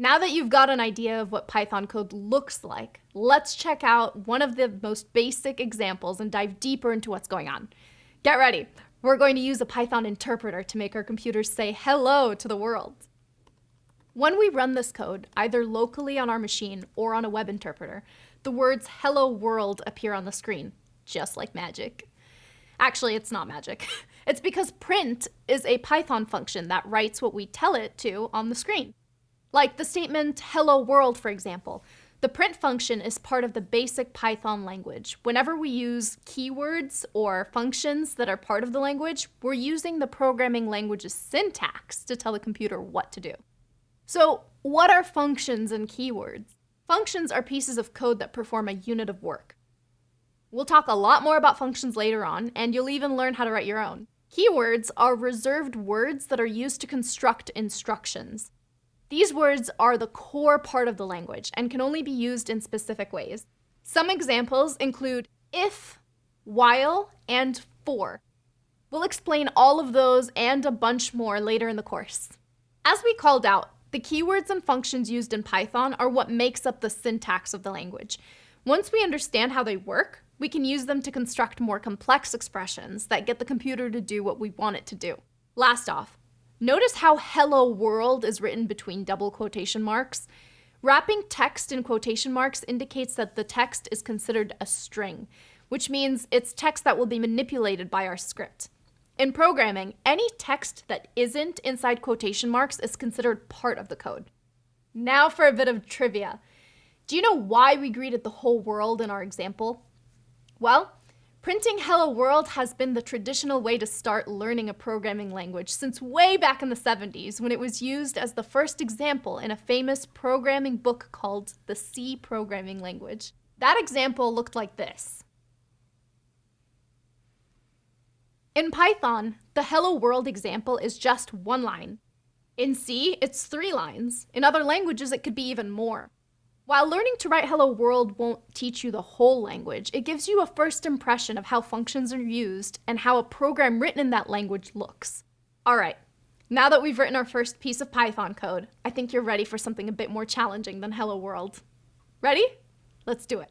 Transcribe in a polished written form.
Now that you've got an idea of what Python code looks like, let's check out one of the most basic examples and dive deeper into what's going on. Get ready. We're going to use a Python interpreter to make our computers say hello to the world. When we run this code, either locally on our machine or on a web interpreter, the words hello world appear on the screen, just like magic. Actually, it's not magic. It's because print is a Python function that writes what we tell it to on the screen. Like the statement hello world, for example. The print function is part of the basic Python language. Whenever we use keywords or functions that are part of the language, we're using the programming language's syntax to tell the computer what to do. So what are functions and keywords? Functions are pieces of code that perform a unit of work. We'll talk a lot more about functions later on, and you'll even learn how to write your own. Keywords are reserved words that are used to construct instructions. These words are the core part of the language and can only be used in specific ways. Some examples include if, while, and for. We'll explain all of those and a bunch more later in the course. As we called out, the keywords and functions used in Python are what makes up the syntax of the language. Once we understand how they work, we can use them to construct more complex expressions that get the computer to do what we want it to do. Last off, notice how hello world is written between double quotation marks. Wrapping text in quotation marks indicates that the text is considered a string, which means it's text that will be manipulated by our script. In programming, any text that isn't inside quotation marks is considered part of the code. Now for a bit of trivia. Do you know why we greeted the whole world in our example? Well, printing hello world has been the traditional way to start learning a programming language since way back in the 70s, when it was used as the first example in a famous programming book called the C Programming Language. That example looked like this. In Python, the hello world example is just one line. In C, it's 3 lines. In other languages, it could be even more. While learning to write hello world won't teach you the whole language, it gives you a first impression of how functions are used and how a program written in that language looks. Alright, now that we've written our first piece of Python code, I think you're ready for something a bit more challenging than hello world. Ready? Let's do it.